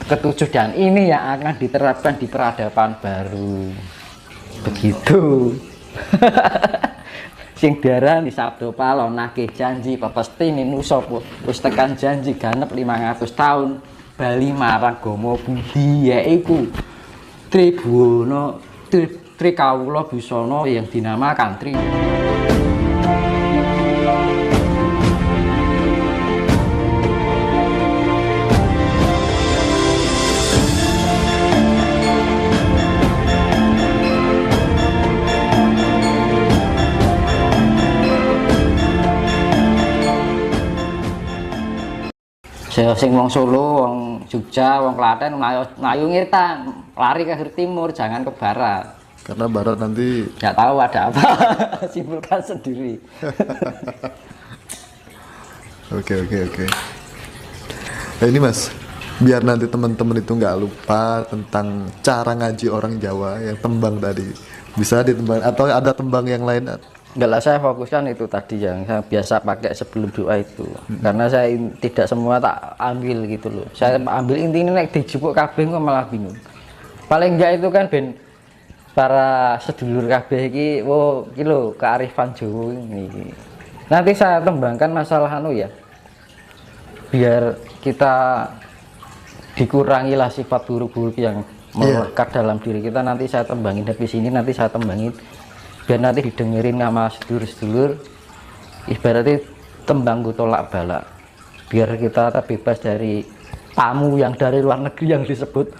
ketujuh, dan ini yang akan diterapkan di peradaban baru. Begitu. Sing diarani sabdo palon nagih janji pepesti minusa wis tekan janji ganep 500 tahun bali marang Gama Budi, yaiku Tribhuwana Trikawula Busana yang dinamakan Tri. Saya sing wong Solo, wong Jogja, wong Klaten mlayu ngirtan, lari ke timur, jangan ke barat. Karena barat nanti nggak tahu ada apa. Simpulkan sendiri. Oke. Nah, ini Mas, biar nanti teman-teman itu nggak lupa tentang cara ngaji orang Jawa yang tembang tadi. Bisa ditembang atau ada tembang yang lain? Enggak lah, saya fokuskan itu tadi yang saya biasa pakai sebelum doa itu. Karena saya tidak semua tak ambil gitu loh. Saya ambil intinya nek dijupuk kabeh kok malah bingung. Paling enggak itu kan ben para sedulur kabeh iki iki lho kearifan Jawa ini. Nanti saya tembangkan masalah ya. Biar kita dikurangilah sifat buruk-buruk yang melekat dalam diri kita. Nanti saya tembangin dari sini, nanti saya tembangin biar nanti didengerin sama sedulur-sedulur, ibaratnya tembang tolak balak, biar kita terbebas dari tamu yang dari luar negeri yang disebut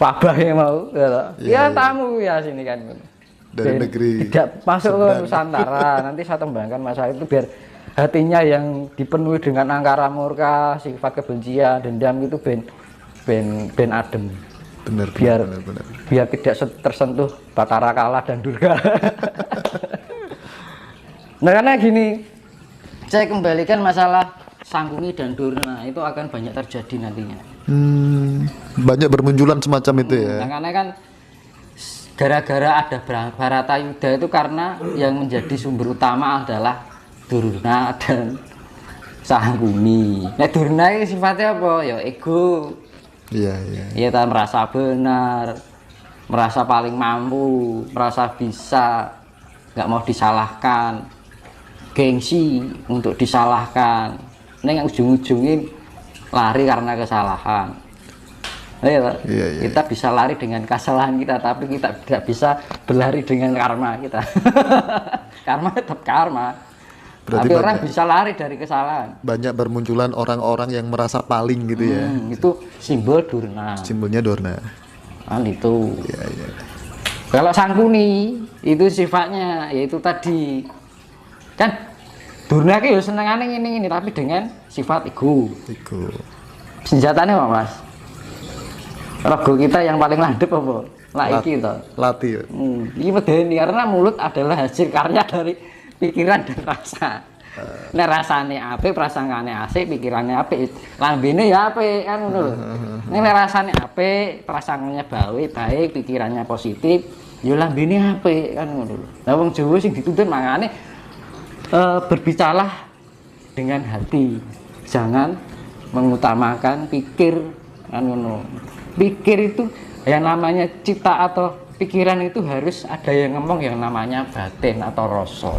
wabahnya mau ya tamu ya sini kan dari negeri tidak masuk ke Nusantara. Nanti saya tembangkan masalah itu biar hatinya yang dipenuhi dengan angkara murka, sifat kebencian, dendam itu ben adem. Benar. Biar tidak tersentuh Batara Kala dan Durga. Nah, karena gini, saya kembalikan masalah Sangkuni dan Durna itu akan banyak terjadi nantinya. Banyak bermunculan semacam itu ya. Nah, karena kan gara-gara ada Baratayuda itu karena yang menjadi sumber utama adalah Durna dan Sangkuni. Nah, Durna ini sifatnya apa? Ya ego. Iya, kita merasa benar, merasa paling mampu, merasa bisa, nggak mau disalahkan, gengsi untuk disalahkan. Ini yang ujung-ujungnya lari karena kesalahan. Iya. Kita bisa lari dengan kesalahan kita, tapi kita tidak bisa berlari dengan karma kita. Karma tetap karma. Berarti tapi orang bisa lari dari kesalahan. Banyak bermunculan orang-orang yang merasa paling gitu ya. Itu simbol Durna. Simbolnya Durna. Itu. Iya. Kalau Sangkuni itu sifatnya yaitu tadi kan Durna itu senengane ini tapi dengan sifat ego. Senjatanya apa Mas? Rogo kita yang paling landep apa? Iki to. Lati. Ini medeni karena mulut adalah hasil karya dari pikiran dan rasa. Nek rasane apik, prasangkane asik, pikirannya apik, lambene ya apik kan ngono lho. Nek rasane apik, prasangkane baik, pikirannya positif, ya lambene apik kan ngono lho. Lah wong Jawa sing dituntut mangane berbicaralah dengan hati. Jangan mengutamakan pikir kan ngono. Pikir itu yang namanya cita atau pikiran itu harus ada yang ngomong yang namanya batin atau rasa.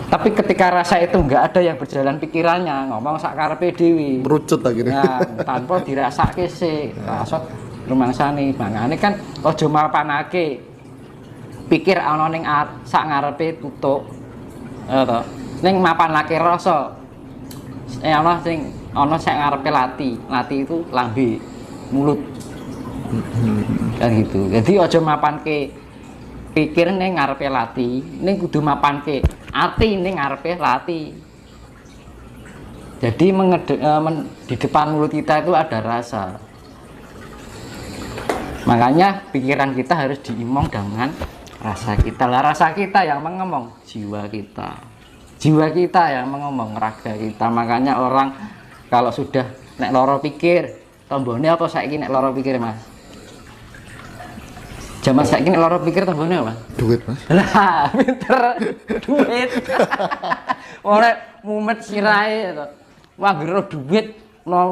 Tapi ketika rasa itu enggak ada yang berjalan pikirannya, ngomong sakarepe dhewe. Merucut akhirnya. Nah, tanpa dirasake sih. Rasa rumangsane. Mangane kan aja mapanake. Pikir ana ning sak ngarepe tutuk. To. Ning mapanake rasa. Ana sing ana sak ngarepe lati. Lati itu lambe, mulut. Kan gitu. Jadi aja mapanke pikir ning ngarepe lati, ning kudu mapanke ati ning ngarepe lati. Jadi di depan mulut kita itu ada rasa. Makanya pikiran kita harus diimong dengan rasa kita. Lah rasa kita yang mengomong jiwa kita. Jiwa kita yang mengomong raga kita. Makanya orang kalau sudah nek loro pikir, tombone apa saiki nek loro pikir Mas? Zaman saiki nek loro pikir tombone apa? Duit Mas. Lah, pinter duit. Ora mumet sirahe to. Wah, gero duit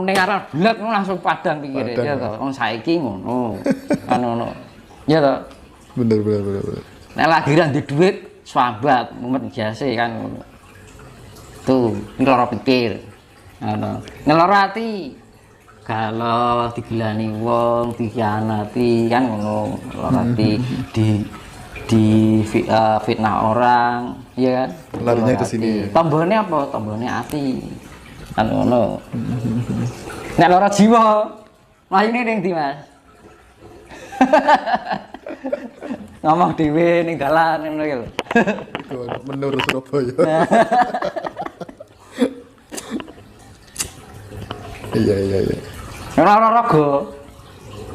ning aran blek langsung padang pikire ya to. Wong saiki ngono. Kan ngono. Ya to. Bener. Nek lagi ra ndek dhuwit swambat mumet jase kan ngono. Tuh, lara pikir. Ngono. Lara ati. Kalau digilani wong, dikhianati kan ngono. Lara ati fitnah orang, iya kan? Larinya ke sini. Tombone apa? Tombone ati. Kan ngono. Nek lara jiwa, mlayune ning ndi, Mas? Ngomong dhewe ning dalan ngono iki lho. Menurut Surabaya. Iya. Ora raga.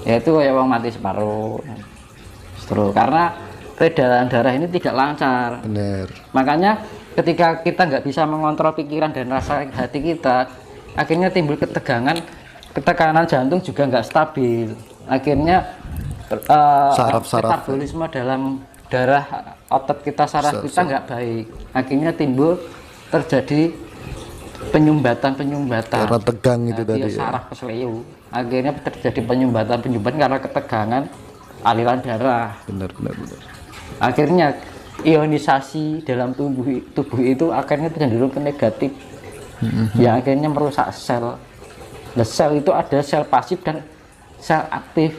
Ya itu kayak wong mati separuh. Terus karena peredaran darah ini tidak lancar. Bener. Makanya ketika kita nggak bisa mengontrol pikiran dan rasa hati kita, akhirnya timbul ketegangan, ketekanan jantung juga nggak stabil. Akhirnya metabolisme dalam darah otot kita, saraf kita nggak baik. Akhirnya timbul terjadi penyumbatan Karena tegang itu tadi. Saraf kesleo. Akhirnya terjadi penyumbatan karena ketegangan aliran darah. Bener. Akhirnya ionisasi dalam tubuh itu akhirnya cenderung ke negatif. Yang akhirnya merusak sel. Nah, sel itu ada sel pasif dan sel aktif.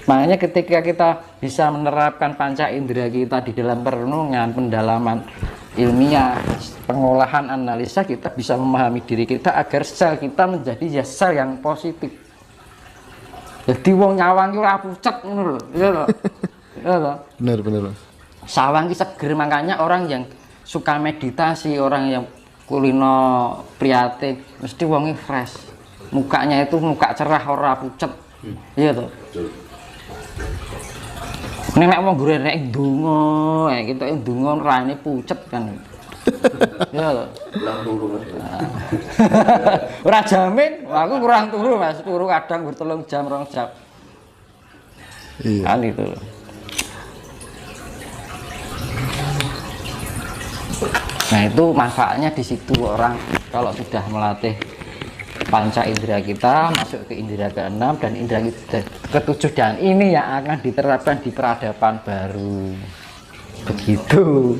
Makanya ketika kita bisa menerapkan panca indera kita di dalam perenungan, pendalaman ilmiah, pengolahan analisa, kita bisa memahami diri kita agar sel kita menjadi sel yang positif. Jadi wong nyawang ki ora pucet ngono lho. Iya lho. Iya lho. Bener. Sawang ki seger, makanya orang yang suka meditasi, orang yang kulino priatin, mesti wonge fresh. Mukanya itu muka cerah, ora pucet. Iya toh. Nek wong gure nek ndonga, gitu ndonga rane pucet kan. Ya lho. Ora jamin, aku kurang turu Mas, turu kadang bertelung jam, 2 jam. Iya. Kan itu. Nah, itu manfaatnya di situ orang kalau sudah melatih panca indera kita masuk ke indera ke-6 dan indera ke-7, dan ini yang akan diterapkan di peradaban baru. Begitu.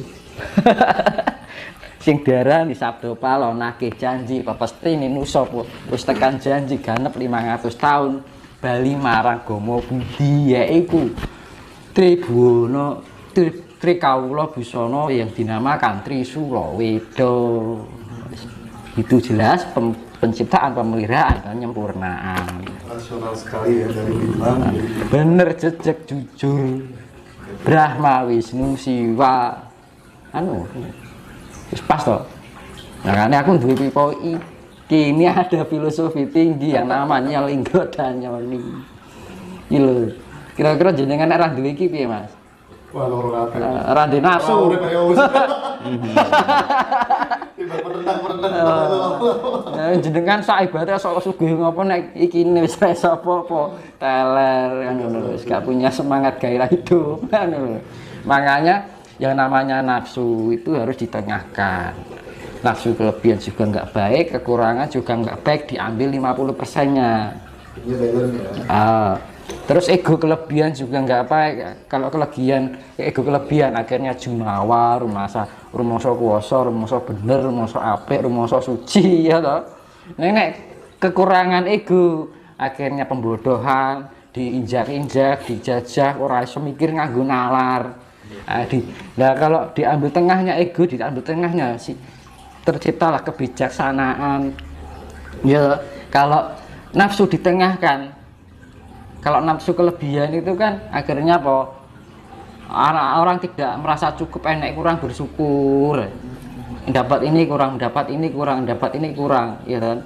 Sing darani sabdo palo nagih janji pepesti nusa wis tekan janji ganep 500 tahun bali marang Gomo Budi, yaiku Tribuana Trikawula Busana yang dinamakan Trisula-Weda. Itu jelas penciptaan, pemeliharaan, penyempurnaan. Nasional sekali ya dari Bintang. Bener, jejak, jujur, Brahma, Wisnu, Siwa, pas toh. Makanya aku duwe pipo ini ada filosofi tinggi yang namanya Linggo dan Nyoni. Iki lho. Kira-kira jenengan nek ra duwe iki piye, Mas? Wah, loro kabeh. Ra ndek nafsu. Nah, jenengan sak ibadah sok sugih ngopo nek iki wis ora iso apa-apa. Teler kan ngono, wis gak punya semangat gairah hidup kan ngono. Makanya yang namanya nafsu itu harus ditengahkan. Nafsu kelebihan juga nggak baik, kekurangan juga nggak baik, diambil 50%-nya. Terus ego kelebihan juga nggak baik. Kalau ego kelebihan akhirnya jumawa, rumasa kuwasa, rumasa bener, rumasa apik, rumasa suci, ya toh. Nek kekurangan ego akhirnya pembodohan, diinjak-injak, dijajah, ora iso mikir nganggo nalar. Nah, kalau diambil tengahnya ego, diambil tengahnya terciptalah kebijaksanaan. Ya, kalau nafsu ditengahkan, kalau nafsu kelebihan itu kan akhirnya apa? Orang tidak merasa cukup, enak, kurang bersyukur. Dapat ini kurang, dapat ini kurang, dapat ini kurang, ya kan?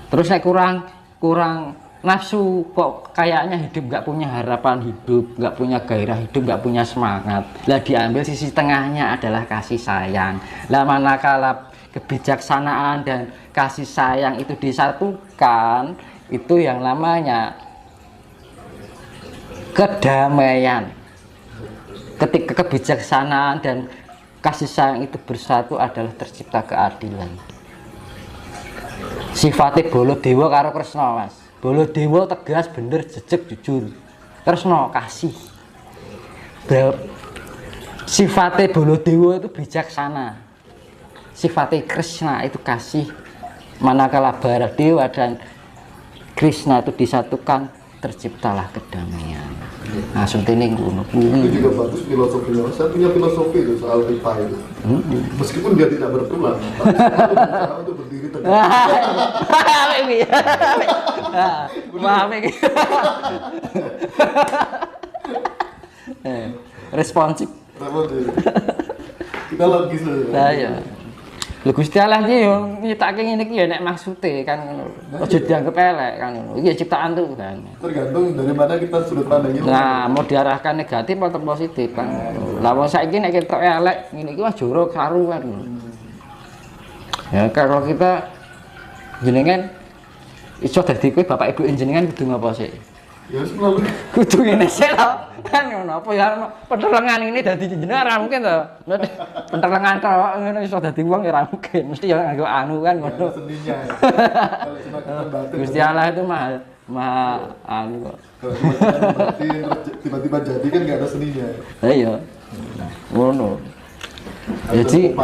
Terus saya kurang nafsu, kok kayaknya hidup nggak punya harapan hidup, nggak punya gairah hidup, nggak punya semangat. Lah diambil sisi tengahnya adalah kasih sayang. Lah manakala kebijaksanaan dan kasih sayang itu disatukan, itu yang namanya kedamaian. Ketika kebijaksanaan dan kasih sayang itu bersatu adalah tercipta keadilan. Sifatnya Baladewa karo Kresna, Mas. Baladewa tegas, bener, jejeg, jujur. Kresna kasih. Sifatnya Baladewa itu bijaksana. Sifatnya Kresna itu kasih. Manakala Baladewa dan Krishna itu disatukan, terciptalah kedamaian. Nah, seperti ini ngono. Itu juga bagus filosofinya. Saya punya filosofi itu soal pipa itu. Meskipun dia tidak bertulang, tapi saya berusaha untuk berdiri tegak. Maaf ini. Responsif. Kita logis aja. Nah, ya. Lho Gusti Allah iki yo nyiptake ngene iki ya nek maksude kan ngono. Aja dianggap elek kan ngono. Iki ciptaan tuh kan. Tergantung dari mana kita sudut pandangnya. Nah, mau diarahkan negatif atau positif kan. Lah wong saiki nek ketok elek ngene iki wah jorok karuan. Ya kalau kita jenengan iso dadi kowe bapak ibu jenengan kudu ngapa sih? Ya selalu. Kudu ngene sih lho. Kan ngono apa ya penerangan ini dadi jenengan ora mungkin to. Penerangan kok ngono iso dadi wong ya ora mungkin. Mesti ya nganggo anu kan ngono. Seninya ya. Kalau cuma kita batin. Gusti Allah itu maha anu kok. Kalau cuma kita batin tiba-tiba jadi kan nggak ada seninya. Iya. Ngono. Jadi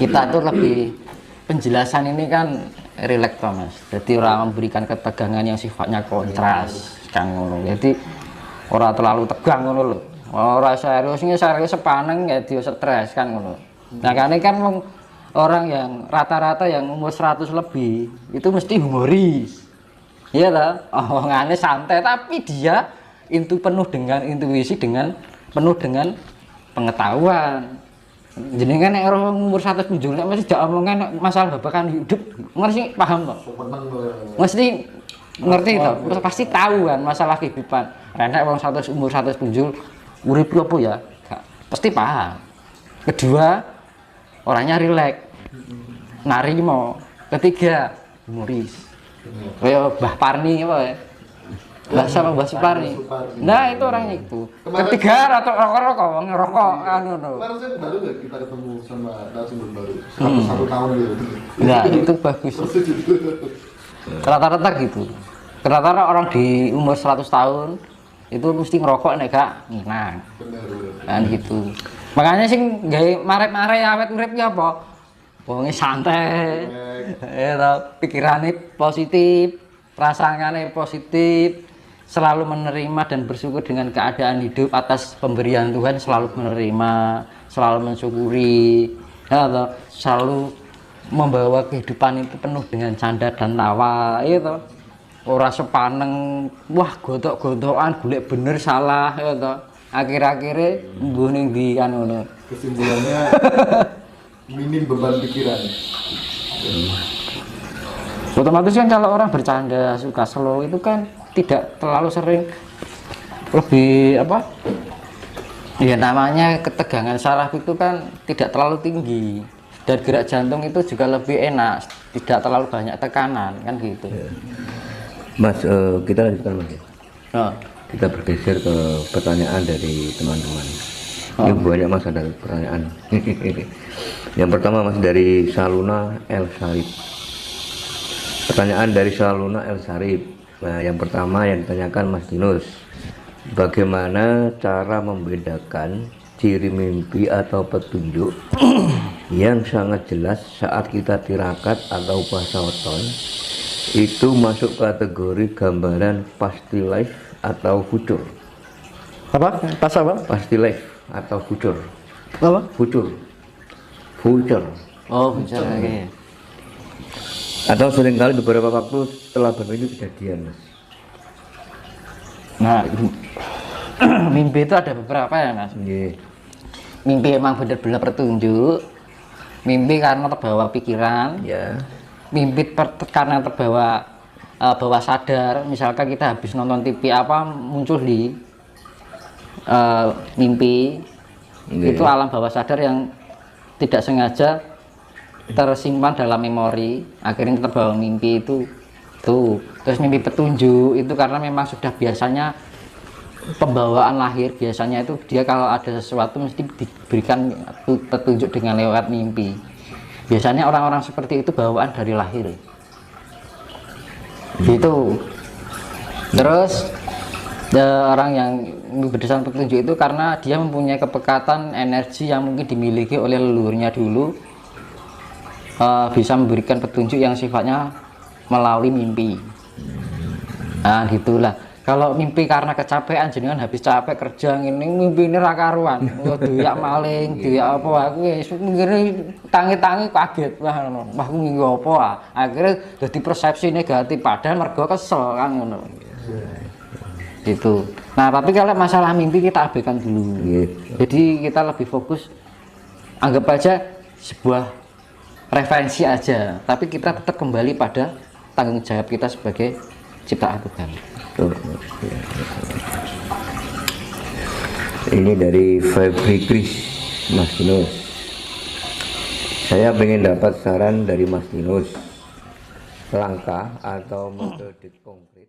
kita tuh lebih penjelasan ini kan rileks Mas. Jadi orang memberikan ketegangan yang sifatnya kontras kan ngono. Jadi ora terlalu tegang ngono lho. Ora serius sepaneng ya dia stres kan ngono. Nah, kan orang yang rata-rata yang umur 100 lebih itu mesti humoris. Iya ta? Omongane santai tapi dia penuh dengan intuisi penuh dengan pengetahuan. Jenengan nek orang umur 107 nek mesti jak omongan masalah babakan hidup, ngerti paham toh? Mesti ngerti toh? Pasti tahu kan masalah kehidupan. Nek wong umur 107 urip apa ya? Gak pasti paham. Kedua, orangnya rileks. Narimo. Ketiga, humoris. Kayak Mbah Parni apa ya? Sama Mbah Suparni. Nah, itu orangnya itu. Ketiga, rokok ngerokok anu no. Kemarin saya baru nggak kita ketemu sama narasumber baru. 1 tahun gitu. Nah, itu bagus. Rata-rata gitu. Rata-rata orang di umur 100 tahun itu mesti ngerokok nek gak nginang. Kan gitu. Makanya sing gawe marep-marep awet urip ki apa? Wonge santai. Pikirannya positif, rasangannya positif, selalu menerima dan bersyukur dengan keadaan hidup atas pemberian Tuhan, selalu menerima, selalu mensyukuri, ya, selalu membawa kehidupan itu penuh dengan canda dan tawa, itu ora sepaneng wah godok-godokan golek bener salah, ya, akhir-akhirnya mbuh ning ndi kan ngono. Kesimpulannya minim beban pikiran. Otomatis kan kalau orang bercanda suka slow itu kan tidak terlalu sering, lebih apa ya namanya ketegangan saraf itu kan tidak terlalu tinggi dan gerak jantung itu juga lebih enak, tidak terlalu banyak tekanan kan gitu. Mas, kita lanjutkan Mas. Oh. Kita bergeser ke pertanyaan dari teman-teman. Ini banyak Mas, ada pertanyaan. Yang pertama Mas dari Saluna El Sarip. Pertanyaan dari Saluna El Sarip. Nah, yang pertama yang ditanyakan Mas Dinus, bagaimana cara membedakan ciri mimpi atau petunjuk yang sangat jelas saat kita tirakat atau puasa weton itu masuk kategori gambaran pasti live atau futur? Apa? Pas apa? Pasti live atau futur? Apa? Futur. Oh, futur. Okay. Atau seringkali beberapa waktu setelah bermimpi kejadian, Mas. Nah, mimpi itu ada beberapa ya, Mas. Yeah. Mimpi emang benar-benar petunjuk. Mimpi karena terbawa pikiran. Ya. Mimpi karena terbawa bawah sadar. Misalkan kita habis nonton TV apa muncul di mimpi. Yeah. Itu alam bawah sadar yang tidak sengaja tersimpan dalam memori, akhirnya terbawa mimpi itu tuh. Terus mimpi petunjuk itu karena memang sudah biasanya pembawaan lahir, biasanya itu dia kalau ada sesuatu mesti diberikan petunjuk dengan lewat mimpi. Biasanya orang-orang seperti itu bawaan dari lahir. gitu. Terus orang yang berdasarkan petunjuk itu karena dia mempunyai kepekatan energi yang mungkin dimiliki oleh leluhurnya dulu, bisa memberikan petunjuk yang sifatnya melalui mimpi. Nah gitulah. Kalau mimpi karena kecapean, jenengan habis capek kerja ini mimpi ini rakaruan, doyak maling, doyak apa, aku mikirnya tangi-tangi kaget, wah aku nginggo apa, akhirnya jadi persepsi negatif, padahal mergo kesel kan ngono. Gitu. Nah tapi kalau masalah mimpi kita abaikan dulu. Jadi kita lebih fokus, anggap aja sebuah referensi aja, tapi kita tetap kembali pada tanggung jawab kita sebagai ciptaan Tuhan. Ini dari Febri Kris, Mas Dinus. Saya ingin dapat saran dari Mas Dinus, langkah atau metode konkret